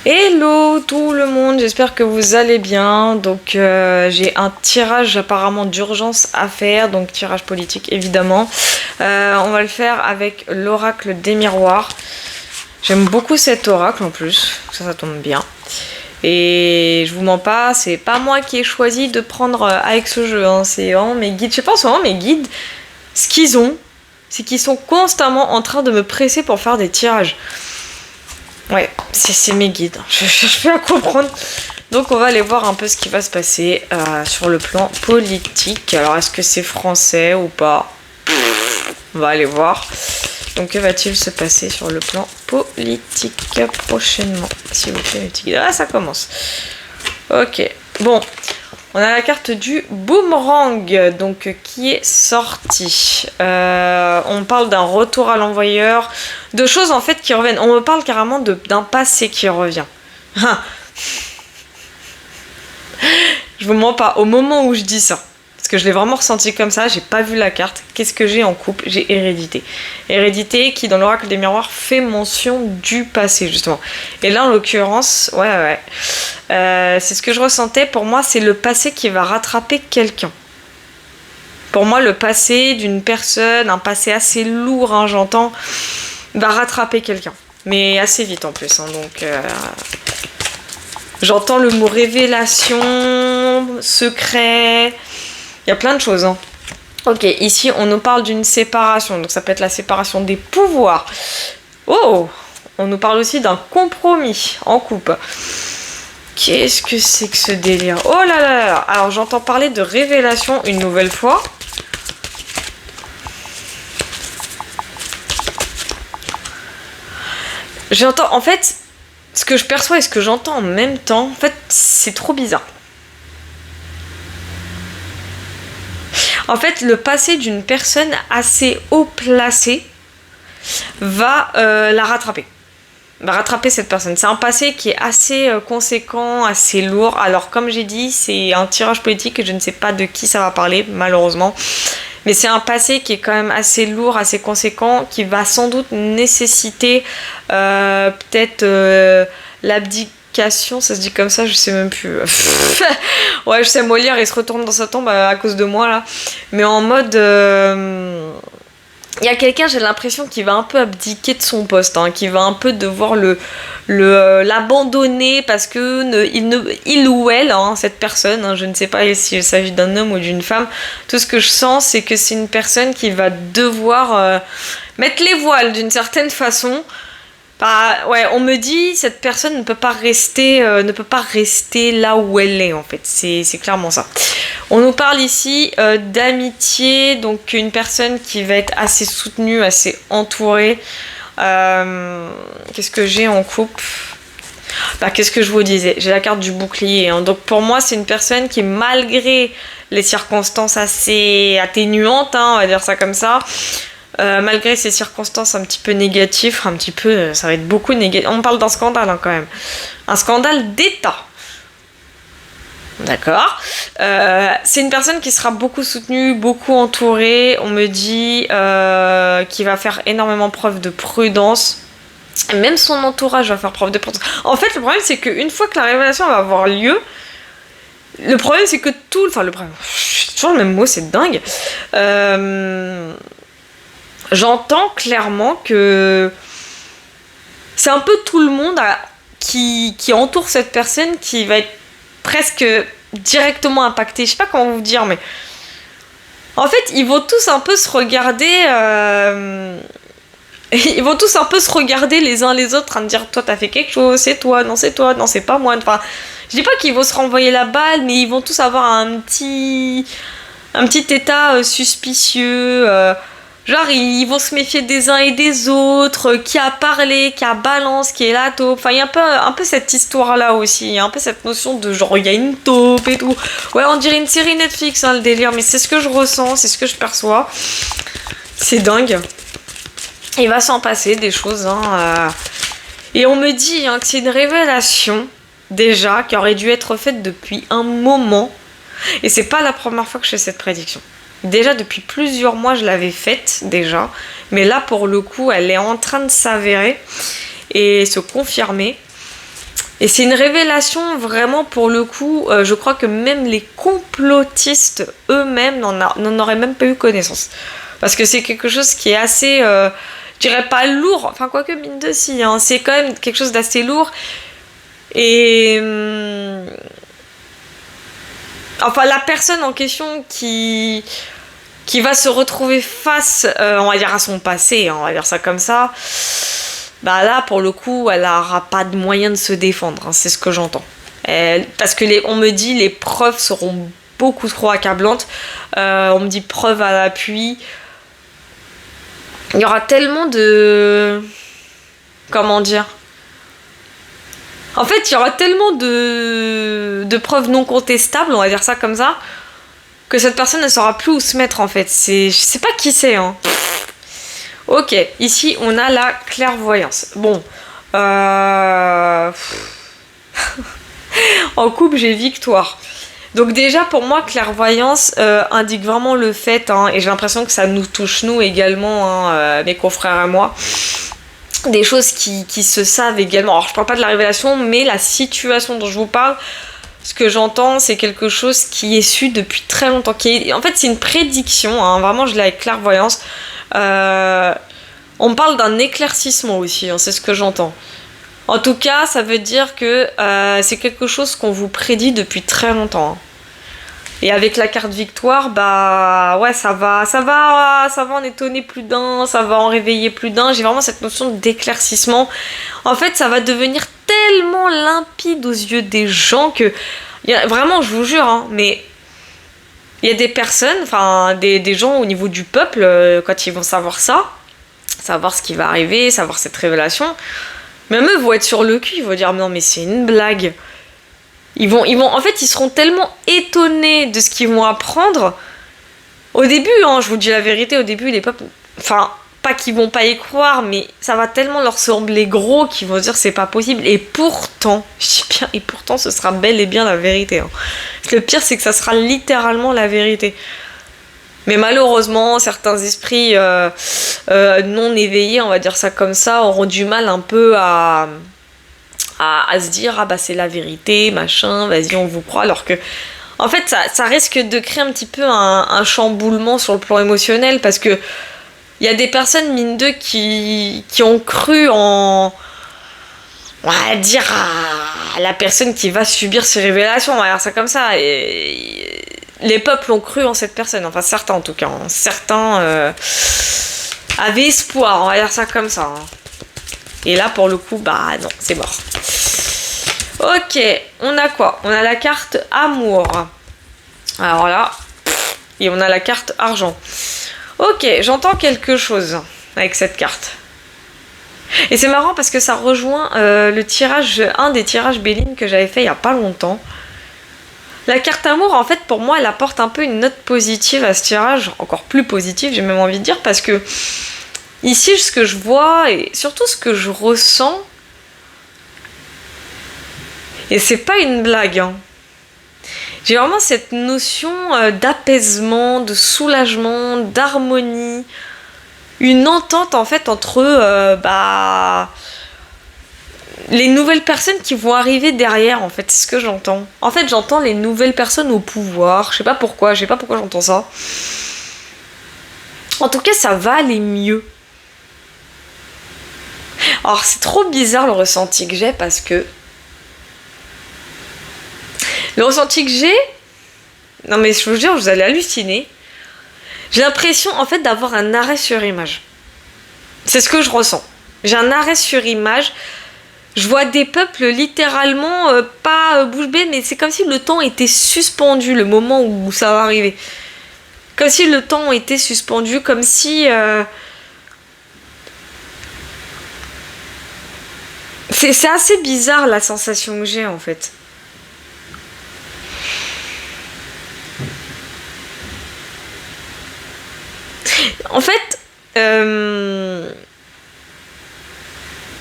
Hello tout le monde, j'espère que vous allez bien. Donc j'ai un tirage apparemment d'urgence à faire, donc tirage politique évidemment. On va le faire avec l'oracle des miroirs. J'aime beaucoup cet oracle en plus, ça tombe bien. Et je vous mens pas, c'est pas moi qui ai choisi de prendre avec ce jeu, hein. C'est vraiment mes guides. Je sais pas, en ce moment mes guides, ce qu'ils ont, c'est qu'ils sont constamment en train de me presser pour faire des tirages. Ouais, c'est mes guides. Je cherche à comprendre. Donc on va aller voir un peu ce qui va se passer sur le plan politique. Alors est-ce que c'est français ou pas? On va aller voir. Donc que va-t-il se passer sur le plan politique prochainement? S'il vous plaît, mes petits guides. Ah, ça commence. Ok. Bon. On a la carte du boomerang, donc qui est sortie. On parle d'un retour à l'envoyeur, de choses en fait qui reviennent. On me parle carrément d'un passé qui revient. Je vous mens pas, au moment où je dis ça, parce que je l'ai vraiment ressenti comme ça, j'ai pas vu la carte. Qu'est-ce que j'ai en couple? J'ai hérédité. Hérédité qui, dans l'oracle des miroirs, fait mention du passé, justement. Et là, en l'occurrence, ouais. C'est ce que je ressentais. Pour moi, c'est le passé qui va rattraper quelqu'un. Pour moi, le passé d'une personne, un passé assez lourd, hein, j'entends, va rattraper quelqu'un. Mais assez vite en plus. Hein, donc, j'entends le mot révélation, secret. Il y a plein de choses. Hein. Ok, ici, on nous parle d'une séparation. Donc, ça peut être la séparation des pouvoirs. Oh, on nous parle aussi d'un compromis en couple. Qu'est-ce que c'est que ce délire? Oh là là. Alors, j'entends parler de révélation une nouvelle fois. J'entends, en fait, ce que je perçois et ce que j'entends en même temps, en fait, c'est trop bizarre. En fait, le passé d'une personne assez haut placée va la rattraper. Va rattraper cette personne. C'est un passé qui est assez conséquent, assez lourd. Alors, comme j'ai dit, c'est un tirage politique et je ne sais pas de qui ça va parler, malheureusement. Mais c'est un passé qui est quand même assez lourd, assez conséquent, qui va sans doute nécessiter peut-être l'abdication, ça se dit comme ça, je sais même plus. Ouais, je sais, Molière, il se retourne dans sa tombe à cause de moi, là. Mais en mode... il y a quelqu'un, j'ai l'impression, qui va un peu abdiquer de son poste, hein, qui va un peu devoir l'abandonner parce que il ou elle, hein, cette personne, hein, je ne sais pas s'il s'agit d'un homme ou d'une femme, tout ce que je sens, c'est que c'est une personne qui va devoir mettre les voiles d'une certaine façon. Bah, ouais, on me dit cette personne ne peut pas rester là où elle est en fait. C'est clairement ça. On nous parle ici d'amitié, donc une personne qui va être assez soutenue, assez entourée. Qu'est-ce que j'ai en couple? Bah, qu'est-ce que je vous disais? J'ai la carte du bouclier. Hein. Donc pour moi, c'est une personne qui, malgré les circonstances assez atténuantes, hein, on va dire ça comme ça, malgré ces circonstances un petit peu négatives, ça va être beaucoup négatif. On parle d'un scandale hein, quand même. Un scandale d'État. D'accord. C'est une personne qui sera beaucoup soutenue, beaucoup entourée. On me dit qu'il va faire énormément preuve de prudence. Même son entourage va faire preuve de prudence. En fait, le problème, c'est qu'une fois que la révélation va avoir lieu, le problème, c'est que tout... Enfin, le problème... Toujours le même mot, c'est dingue. J'entends clairement que c'est un peu tout le monde qui entoure cette personne qui va être presque directement impacté. Je sais pas comment vous dire, mais en fait, ils vont tous un peu se regarder. Ils vont tous un peu se regarder les uns les autres, en train de dire toi t'as fait quelque chose, c'est toi, non c'est pas moi. Enfin, je dis pas qu'ils vont se renvoyer la balle, mais ils vont tous avoir un petit état suspicieux. Genre, ils vont se méfier des uns et des autres, qui a parlé, qui a balance, qui est la taupe. Enfin, il y a un peu cette histoire-là aussi. Il y a un peu cette notion de genre, il y a une taupe et tout. Ouais, on dirait une série Netflix, hein, le délire. Mais c'est ce que je ressens, c'est ce que je perçois. C'est dingue. Il va s'en passer des choses, hein. Et on me dit hein, que c'est une révélation, déjà, qui aurait dû être faite depuis un moment. Et c'est pas la première fois que je fais cette prédiction. Déjà, depuis plusieurs mois, je l'avais faite, déjà. Mais là, pour le coup, elle est en train de s'avérer et se confirmer. Et c'est une révélation vraiment pour le coup, je crois que même les complotistes eux-mêmes n'en auraient même pas eu connaissance. Parce que c'est quelque chose qui est assez, je dirais pas lourd, enfin quoique mine de si, hein, c'est quand même quelque chose d'assez lourd. Et enfin la personne en question qui va se retrouver face, on va dire à son passé, hein, on va dire ça comme ça, bah là pour le coup elle n'aura pas de moyen de se défendre, hein, c'est ce que j'entends. Parce que on me dit les preuves seront beaucoup trop accablantes, on me dit preuves à l'appui. Il y aura tellement de... Comment dire ? En fait, il y aura tellement de preuves non contestables, on va dire ça comme ça, que cette personne ne saura plus où se mettre en fait. Je sais pas qui c'est, hein. Ok, ici on a la clairvoyance. Bon. En couple, j'ai victoire. Donc déjà pour moi clairvoyance indique vraiment le fait, hein, et j'ai l'impression que ça nous touche nous également, hein, mes confrères et moi, des choses qui se savent également. Alors je parle pas de la révélation, mais la situation dont je vous parle, ce que j'entends c'est quelque chose qui est su depuis très longtemps, en fait c'est une prédiction, hein, vraiment je l'ai avec clairvoyance. On me parle d'un éclaircissement aussi, hein, c'est ce que j'entends. En tout cas, ça veut dire que c'est quelque chose qu'on vous prédit depuis très longtemps. Hein. Et avec la carte victoire, bah ouais, ça va en étonner plus d'un, ça va en réveiller plus d'un. J'ai vraiment cette notion d'éclaircissement. En fait, ça va devenir tellement limpide aux yeux des gens que, vraiment, je vous jure, hein, mais il y a des personnes, enfin des gens au niveau du peuple, quand ils vont savoir ça, savoir ce qui va arriver, savoir cette révélation. Même eux vont être sur le cul, ils vont dire non mais c'est une blague. En fait, ils seront tellement étonnés de ce qu'ils vont apprendre. Au début, hein, je vous dis la vérité, au début, les peuples, enfin, pas qu'ils vont pas y croire, mais ça va tellement leur sembler gros qu'ils vont se dire c'est pas possible. Et pourtant, je dis bien, et pourtant, ce sera bel et bien la vérité. Hein. Le pire, c'est que ça sera littéralement la vérité. Mais malheureusement, certains esprits non éveillés, on va dire ça comme ça, auront du mal un peu à se dire ah bah c'est la vérité, machin, vas-y on vous croit, alors que en fait ça risque de créer un petit peu un chamboulement sur le plan émotionnel, parce que il y a des personnes mine de qui ont cru en, on va dire, à la personne qui va subir ces révélations, on va dire ça comme ça, et les peuples ont cru en cette personne, enfin certains en tout cas, hein. Certains avaient espoir, on va dire ça comme ça. Hein. Et là pour le coup, bah non, c'est mort. Ok, on a quoi ? On a la carte amour. Alors là, et on a la carte argent. Ok, j'entends quelque chose avec cette carte. Et c'est marrant parce que ça rejoint un des tirages Béline que j'avais fait il y a pas longtemps. La carte amour, en fait, pour moi, elle apporte un peu une note positive à ce tirage, encore plus positive, j'ai même envie de dire, parce que ici, ce que je vois, et surtout ce que je ressens, et c'est pas une blague, hein, j'ai vraiment cette notion d'apaisement, de soulagement, d'harmonie, une entente, en fait, entre les nouvelles personnes qui vont arriver derrière, en fait, c'est ce que j'entends. En fait, j'entends les nouvelles personnes au pouvoir. Je sais pas pourquoi j'entends ça. En tout cas, ça va aller mieux. Alors, c'est trop bizarre le ressenti que j'ai, parce que... Le ressenti que j'ai... Non mais je vous jure, vous allez halluciner. J'ai l'impression, en fait, d'avoir un arrêt sur image. C'est ce que je ressens. J'ai un arrêt sur image... Je vois des peuples littéralement pas bouche bée, mais c'est comme si le temps était suspendu, le moment où ça va arriver. Comme si le temps était suspendu, comme si... C'est assez bizarre la sensation que j'ai en fait. En fait...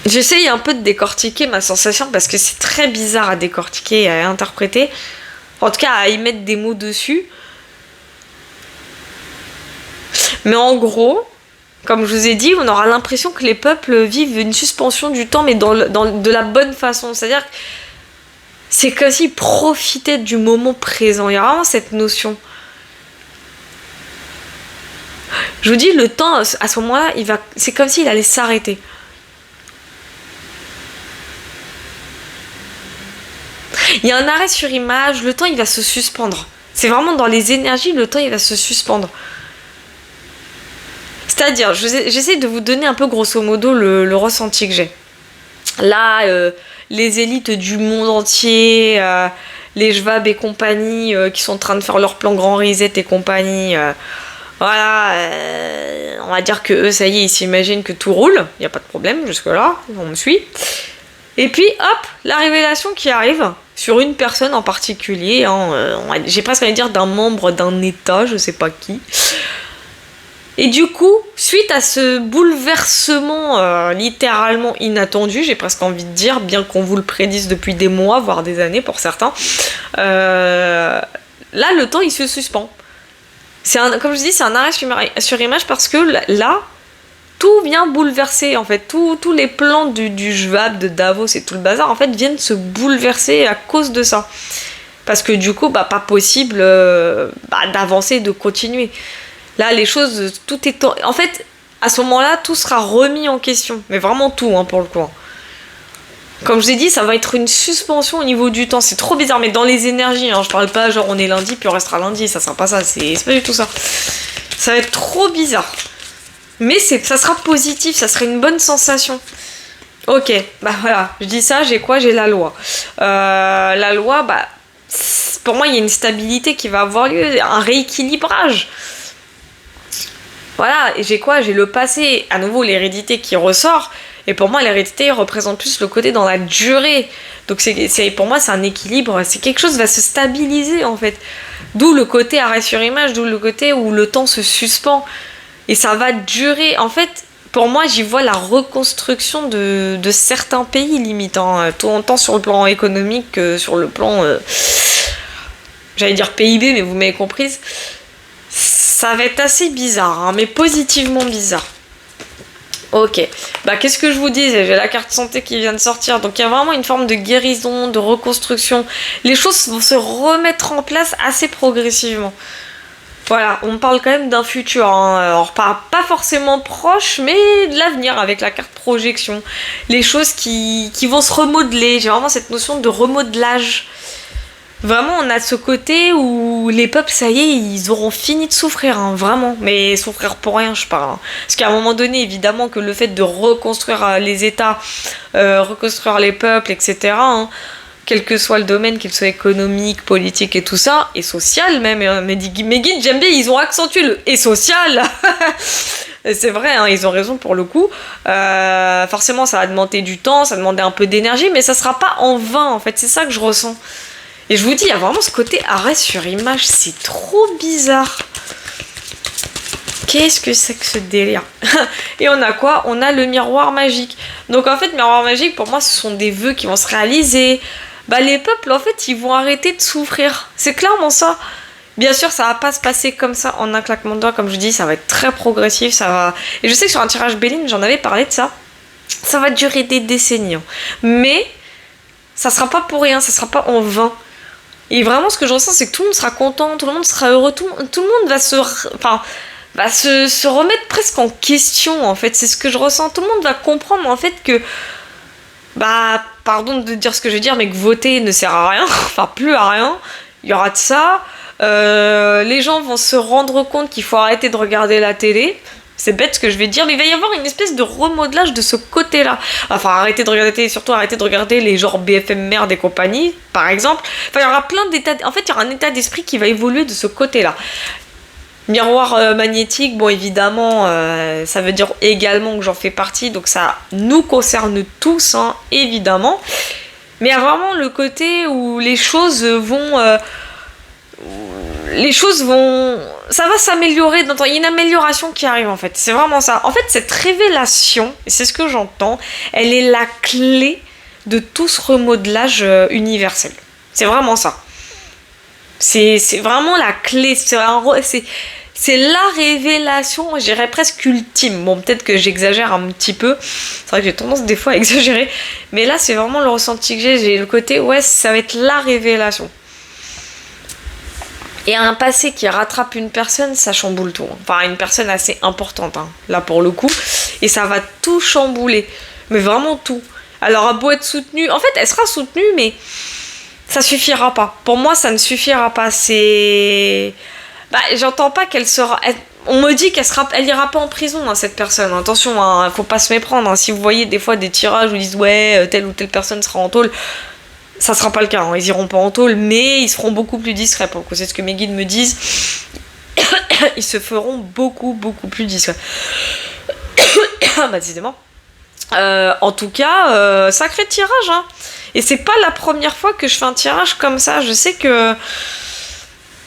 J'essaye un peu de décortiquer ma sensation parce que c'est très bizarre à décortiquer et à interpréter. En tout cas, à y mettre des mots dessus. Mais en gros, comme je vous ai dit, on aura l'impression que les peuples vivent une suspension du temps, mais de la bonne façon. C'est-à-dire C'est comme s'il profitait du moment présent. Il y a vraiment cette notion. Je vous dis, le temps, à ce moment-là, c'est comme s'il allait s'arrêter. Il y a un arrêt sur image, le temps, il va se suspendre. C'est vraiment dans les énergies, le temps, il va se suspendre. C'est-à-dire, j'essaie de vous donner un peu grosso modo le ressenti que j'ai. Là, les élites du monde entier, les Schwab et compagnie, qui sont en train de faire leur plan Grand Reset et compagnie, voilà, on va dire que eux, ça y est, ils s'imaginent que tout roule, il n'y a pas de problème jusque-là, on me suit. Et puis, hop, la révélation qui arrive sur une personne en particulier, j'ai presque envie de dire d'un membre d'un État, je sais pas qui. Et du coup, suite à ce bouleversement littéralement inattendu, j'ai presque envie de dire, bien qu'on vous le prédise depuis des mois, voire des années pour certains, là, le temps, il se suspend. Comme je dis, c'est un arrêt sur image parce que là, tout vient bouleverser, en fait. Tous les plans du Schwab, de Davos et tout le bazar, en fait, viennent se bouleverser à cause de ça. Parce que du coup, pas possible d'avancer, de continuer. Là, les choses, tout est... En fait, à ce moment-là, tout sera remis en question. Mais vraiment tout, pour le coup. Comme je vous ai dit, ça va être une suspension au niveau du temps. C'est trop bizarre, mais dans les énergies, je parle pas genre on est lundi, puis on restera lundi. Ça sera pas ça, c'est pas du tout ça. Ça va être trop bizarre. Mais ça sera positif, ça sera une bonne sensation. Ok, voilà, je dis ça, j'ai quoi? J'ai la loi. La loi, pour moi, il y a une stabilité qui va avoir lieu, un rééquilibrage. Voilà, et j'ai quoi? J'ai le passé, à nouveau l'hérédité qui ressort, et pour moi l'hérédité représente plus le côté dans la durée. Donc pour moi c'est un équilibre, c'est quelque chose qui va se stabiliser en fait. D'où le côté arrêt sur image, d'où le côté où le temps se suspend. Et ça va durer. En fait, pour moi j'y vois la reconstruction de certains pays limite, tant sur le plan économique que sur le plan, j'allais dire PIB, mais vous m'avez comprise. Ça va être assez bizarre, mais positivement bizarre. Ok, qu'est-ce que je vous disais? J'ai la carte santé qui vient de sortir, donc il y a vraiment une forme de guérison, de reconstruction. Les choses vont se remettre en place assez progressivement. Voilà, on parle quand même d'un futur, alors pas forcément proche, mais de l'avenir avec la carte projection. Les choses qui vont se remodeler, j'ai vraiment cette notion de remodelage. Vraiment, on a ce côté où les peuples, ça y est, ils auront fini de souffrir, vraiment. Mais souffrir pour rien, je parle. Parce qu'à un moment donné, évidemment, que le fait de reconstruire les États, reconstruire les peuples, etc., quel que soit le domaine, qu'il soit économique, politique et tout ça, et social même, mes guides, j'aime bien, ils ont accentué le « et social ». C'est vrai, ils ont raison pour le coup. Forcément, ça va demander du temps, ça va demander un peu d'énergie, mais ça sera pas en vain, en fait. C'est ça que je ressens. Et je vous dis, il y a vraiment ce côté arrêt sur image, c'est trop bizarre. Qu'est-ce que c'est que ce délire? Et on a quoi? On a le miroir magique. Donc en fait, miroir magique, pour moi, ce sont des vœux qui vont se réaliser. Les peuples, en fait, ils vont arrêter de souffrir. C'est clairement ça. Bien sûr, ça va pas se passer comme ça en un claquement de doigts, comme je dis, ça va être très progressif, ça va... Et je sais que sur un tirage Béline, j'en avais parlé de ça. Ça va durer des décennies. Mais ça sera pas pour rien, ça sera pas en vain. Et vraiment, ce que je ressens, c'est que tout le monde sera content, tout le monde sera heureux, tout le monde va se remettre presque en question, en fait. C'est ce que je ressens. Tout le monde va comprendre, en fait, que... pardon de dire ce que je veux dire, mais que voter ne sert à rien, plus à rien. Il y aura de ça. Les gens vont se rendre compte qu'il faut arrêter de regarder la télé. C'est bête ce que je vais dire, mais il va y avoir une espèce de remodelage de ce côté-là. Arrêter de regarder la télé, surtout arrêter de regarder les genres BFM Merde et compagnie, par exemple. Il y aura plein d'états... En fait, il y aura un état d'esprit qui va évoluer de ce côté-là. Miroir magnétique, bon, évidemment, ça veut dire également que j'en fais partie, donc ça nous concerne tous, évidemment. Mais il y a vraiment le côté où les choses vont... ça va s'améliorer, il y a une amélioration qui arrive en fait, c'est vraiment ça. En fait, cette révélation, et c'est ce que j'entends, elle est la clé de tout ce remodelage universel. C'est vraiment ça. C'est vraiment la clé, c'est c'est la révélation, je dirais presque ultime. Bon, peut-être que j'exagère un petit peu. C'est vrai que j'ai tendance des fois à exagérer. Mais là, c'est vraiment le ressenti que j'ai. J'ai le côté, ouais, ça va être la révélation. Et un passé qui rattrape une personne, ça chamboule tout. Enfin, une personne assez importante, hein, là pour le coup. Et ça va tout chambouler. Mais vraiment tout. Alors, à beau être soutenue... En fait, elle sera soutenue, mais ça suffira pas. Pour moi, ça ne suffira pas. C'est... Bah, j'entends pas qu'elle sera... On me dit elle ira pas en prison, hein, cette personne. Attention, hein, faut pas se méprendre. Hein. Si vous voyez des fois des tirages où ils disent « Ouais, telle ou telle personne sera en tôle », ça sera pas le cas, hein. Ils iront pas en tôle, mais ils seront beaucoup plus discrets. Pour que c'est ce que mes guides me disent. Ils se feront beaucoup plus discrets. Bah, décidément. En tout cas, sacré tirage, hein. Et c'est pas la première fois que je fais un tirage comme ça. Je sais que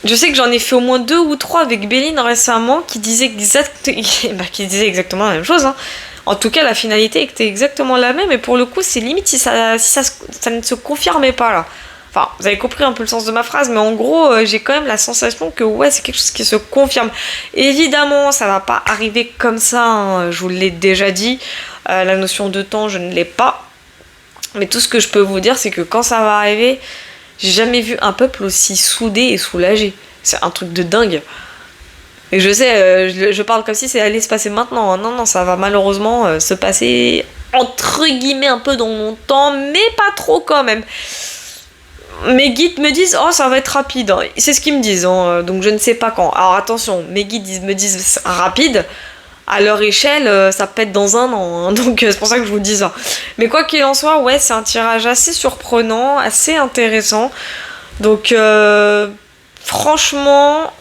j'en ai fait au moins 2 ou 3 avec Béline récemment qui disaient exactement la même chose, hein. En tout cas, la finalité était exactement la même, et pour le coup, c'est limite si ça ne se confirmait pas là. Enfin, vous avez compris un peu le sens de ma phrase, mais en gros, j'ai quand même la sensation que ouais, c'est quelque chose qui se confirme. Évidemment, ça va pas arriver comme ça, hein, je vous l'ai déjà dit. La notion de temps, je ne l'ai pas. Mais tout ce que je peux vous dire, c'est que quand ça va arriver, j'ai jamais vu un peuple aussi soudé et soulagé. C'est un truc de dingue. Et je sais, je parle comme si ça allait se passer maintenant. Hein. Non, ça va malheureusement se passer entre guillemets un peu dans mon temps, mais pas trop quand même. Mes guides me disent, oh, ça va être rapide. Hein. C'est ce qu'ils me disent, hein. Donc je ne sais pas quand. Alors attention, mes guides me disent rapide. À leur échelle, ça peut être dans 1 an. Hein. Donc c'est pour ça que je vous dis ça. Mais quoi qu'il en soit, ouais, c'est un tirage assez surprenant, assez intéressant. Donc franchement,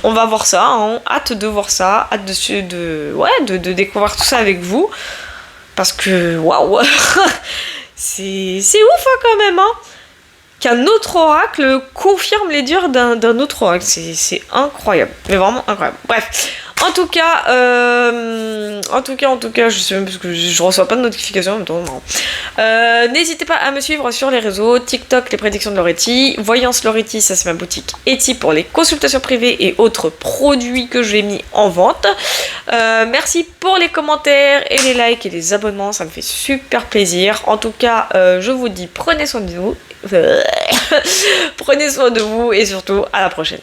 on va voir ça, hein. Hâte de voir ça, hâte de découvrir tout ça avec vous. Parce que, waouh, c'est ouf hein, quand même, hein. Qu'un autre oracle confirme les dires d'un autre oracle. C'est incroyable, mais vraiment incroyable. Bref, en tout cas, je sais même parce que je reçois pas de notification en même temps. Non. N'hésitez pas à me suivre sur les réseaux, TikTok, les prédictions de Loretti, Voyance Loretti, ça c'est ma boutique Etsy pour les consultations privées et autres produits que j'ai mis en vente. Merci pour les commentaires et les likes et les abonnements, ça me fait super plaisir. En tout cas, je vous dis prenez soin de vous. Prenez soin de vous et surtout à la prochaine.